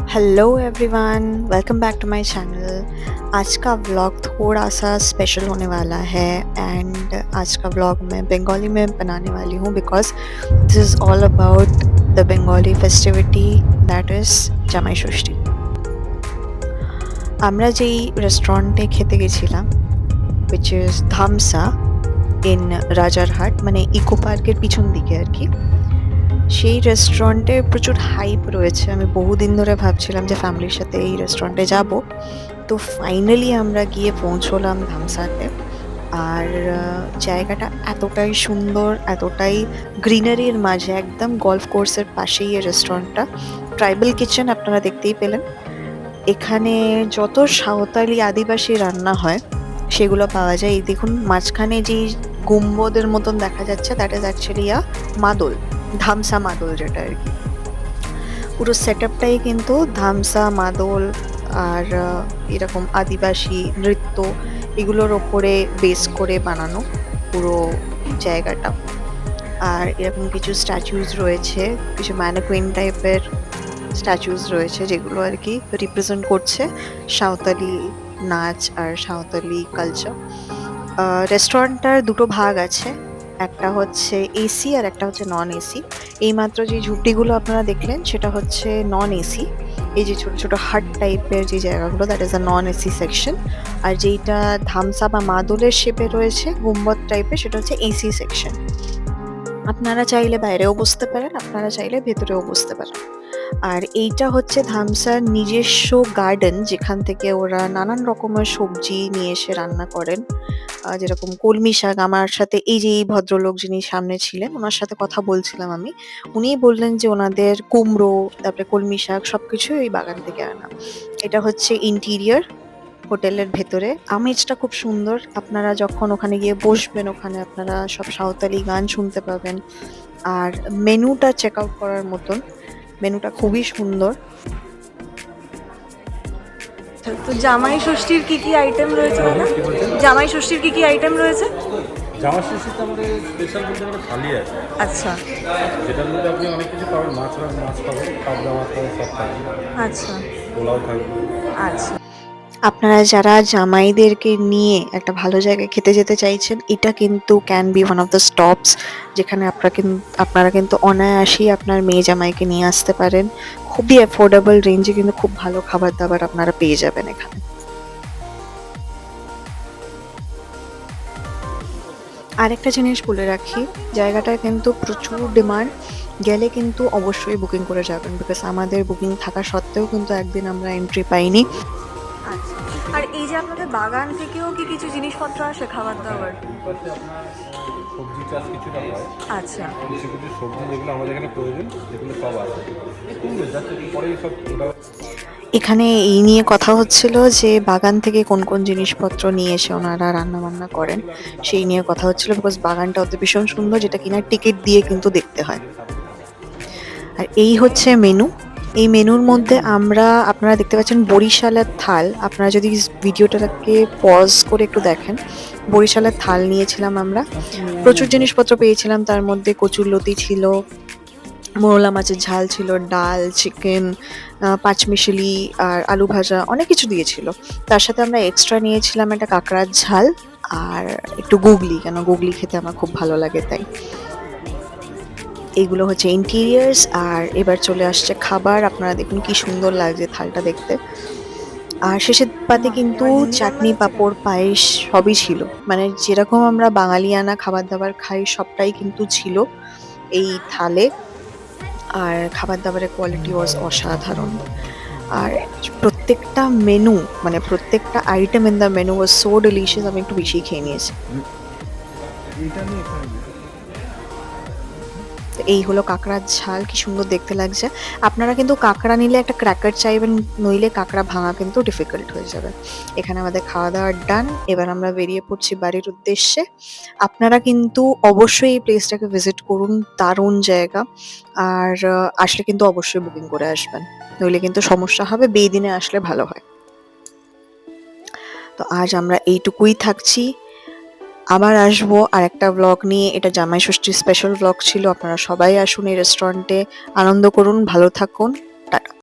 Hello everyone, welcome back to my channel. आज का vlog थोड़ा सा स्पेशल होने वाला है एंड आज का व्लॉग मैं बंगाली में बनाने वाली हूँ because this is all about the Bengali festivity that is জামাই ষষ্ঠী। আমরা যেই রেস্টুরেন্টে খেতে গেছিলাম which is ধামসা ইন রাজারহাট, মানে ইকো পার্কের পিছন দিকে আর কি। সেই রেস্টুরেন্টে প্রচুর হাইপ রয়েছে। আমি বহুদিন ধরে ভাবছিলাম যে ফ্যামিলির সাথে এই রেস্টুরেন্টে যাব। তো ফাইনালি আমরা গিয়ে পৌঁছলাম ধামসাতে। আর জায়গাটা এতটাই সুন্দর, এতটাই গ্রিনারির মাঝে, একদম গল্ফ কোর্সের পাশেই এই রেস্টুরেন্টটা। ট্রাইবাল কিচেন আপনারা দেখতেই পেলেন। এখানে যত সাঁওতালি আদিবাসী রান্না হয় সেগুলো পাওয়া যায়। এই দেখুন মাঝখানে যেই গুম্বদের মতন দেখা যাচ্ছে দ্যাট ইজ অ্যাকচুয়ালি মাদল, ধামসা মাদল যেটা আর কি। পুরো সেটআপটাই কিন্তু ধামসা মাদল আর এরকম আদিবাসী নৃত্য এগুলোর ওপরে বেস করে বানানো পুরো জায়গাটা। আর এরকম কিছু স্ট্যাচুজ রয়েছে, কিছু ম্যানিকুইন টাইপের স্ট্যাচুজ রয়েছে যেগুলো আর কি রিপ্রেজেন্ট করছে সাঁওতালি নাচ আর সাঁওতালি কালচার। রেস্টুরেন্টটার দুটো ভাগ আছে, একটা হচ্ছে এসি আর একটা হচ্ছে নন এসি। এইমাত্র যে ঝুপড়িগুলো আপনারা দেখলেন সেটা হচ্ছে নন এসি। এই যে ছোট ছোট হাট টাইপের যে জায়গাগুলো that is the non AC section. আর যেইটা ধামসা বা মাদলের শেপে রয়েছে গুম্বদ টাইপের সেটা হচ্ছে এসি সেকশন। আপনারা চাইলে বাইরেও বসতে পারেন, আপনারা চাইলে ভেতরেও বসতে পারেন। আর এইটা হচ্ছে ধামসার নিজস্ব গার্ডেন, যেখান থেকে ওরা নানান রকমের সবজি নিয়ে এসে রান্না করেন। যেরকম কলমি শাক, আমার সাথে এই যে এই ভদ্রলোক যিনি সামনে ছিলেন ওনার সাথে কথা বলছিলাম আমি। উনিই বললেন যে ওনাদের কুমড়ো, তারপরে কলমি শাক সবকিছু এই বাগান থেকে আনা। এটা হচ্ছে ইন্টিরিয়র হোটেলের ভেতরে। আমেজটা খুব সুন্দর। আপনারা যখন ওখানে গিয়ে বসবেন ওখানে আপনারা সব সাঁওতালি গান শুনতে পাবেন। আর মেনুটা চেক আউট করার মতন, মেনুটা খুবই সুন্দর। তো জামাই ষষ্ঠীর কি কি আইটেম রয়েছে দাদা? জামাই ষষ্ঠীর কি কি আইটেম রয়েছে? জামা ষষ্ঠীতে আমাদের স্পেশাল বলতে গেলে থালি আছে, আচ্ছা যেটার মধ্যে আপনি অনেক কিছু পাবেন। মাছ পাবেন, পাবদা মাছ পাবেন, সব থাকবে। আচ্ছা পোলাও থাকবে। আচ্ছা। আপনারা যারা জামাইদেরকে নিয়ে একটা ভালো জায়গায় খেতে যেতে চাইছেন, এটা কিন্তু can be one of the stops যেখানে আপনারা কিন্তু অনায়াসেই আপনার মেয়ে জামাইকে নিয়ে আসতে পারেন। খুবই অ্যাফোর্ডেবল রেঞ্জে কিন্তু খুব ভালো খাবার দাবার আপনারা পেয়ে যাবেন এখানে। আরেকটা জিনিস বলে রাখি, জায়গাটায় কিন্তু প্রচুর ডিমান্ড। গেলে কিন্তু অবশ্যই বুকিং করে যাবেন বিকজ আমাদের বুকিং থাকা সত্ত্বেও কিন্তু একদিন আমরা এন্ট্রি পাইনি। আচ্ছা, আর এই যে আপনাদের বাগান থেকেও কি কিছু জিনিসপত্র আসে খাবার দাবার? পাশে আপনার সবজি চাষ কিছুটা হয়। আচ্ছা কিছু কিছু সবজি যেগুলো আমাদের এখানে প্রয়োজন সেগুলো সব আছে। যাচ্ছে পরেই সব এখানে এই নিয়ে কথা হচ্ছিল যে বাগান থেকে কোন কোন জিনিসপত্র নিয়ে এসে ওনারা রান্না বান্না করেন সেই নিয়ে কথা হচ্ছিল বিকজ বাগানটা ওদের ভীষণ সুন্দর, যেটা কিনা টিকিট দিয়ে কিন্তু দেখতে হয়। আর এই হচ্ছে মেনু। এই মেনুর মধ্যে আপনারা দেখতে পাচ্ছেন বরিশালের থাল। আপনারা যদি ভিডিওটাকে পজ করে একটু দেখেন, বরিশালের থাল নিয়েছিলাম আমরা। প্রচুর জিনিসপত্র পেয়েছিলাম, তার মধ্যে কচুরলতি ছিল, মোরলা মাছের ঝাল ছিল, ডাল, চিকেন, পাঁচমিশালি আর আলু ভাজা, অনেক কিছু দিয়েছিল। তার সাথে আমরা এক্সট্রা নিয়েছিলাম একটা কাঁকড়ার ঝাল আর একটু গুগলি, কেন গুগলি খেতে আমার খুব ভালো লাগে তাই। এইগুলো হচ্ছে ইন্টিরিয়ার্স। আর এবার চলে আসছে খাবার। আপনারা দেখুন কি সুন্দর লাগছে থালটা দেখতে। আর শেষের পাতে কিন্তু চাটনি, পাঁপড়, পায়েস সবই ছিল। মানে যেরকম আমরা বাঙালিয়ানা খাবার দাবার খাই সবটাই কিন্তু ছিল এই থালে। আর খাবার দাবারের কোয়ালিটি ওয়াজ অসাধারণ। আর প্রত্যেকটা মেনু, মানে প্রত্যেকটা item in the menu was so delicious. আমি একটু বেশি খেয়ে নিয়েছি। তো এই হলো কাঁকড়ার ঝাল, কি সুন্দর দেখতে লাগছে। আপনারা কিন্তু কাঁকড়া নিলে একটা ক্র্যাকার চাইবেন, নইলে কাঁকড়া ভাঙা কিন্তু ডিফিকাল্ট হয়ে যাবে। এখানে আমাদের খাওয়া দাওয়ার ডান। এবার আমরা বেরিয়ে পড়ছি বাড়ির উদ্দেশ্যে। আপনারা কিন্তু অবশ্যই এই প্লেসটাকে ভিজিট করুন, দারুণ জায়গা। আর আসলে কিন্তু অবশ্যই বুকিং করে আসবেন, নইলে কিন্তু সমস্যা হবে। বেদিনে আসলে ভালো হয়। তো আজ আমরা এইটুকুই থাকছি। আবার আসবো আরেকটা ব্লগ নিয়ে। এটা জামাই ষষ্ঠীর স্পেশাল ব্লগ ছিল। আপনারা সবাই আসুন এই রেস্টুরেন্টে, আনন্দ করুন, ভালো থাকুন। টাটা।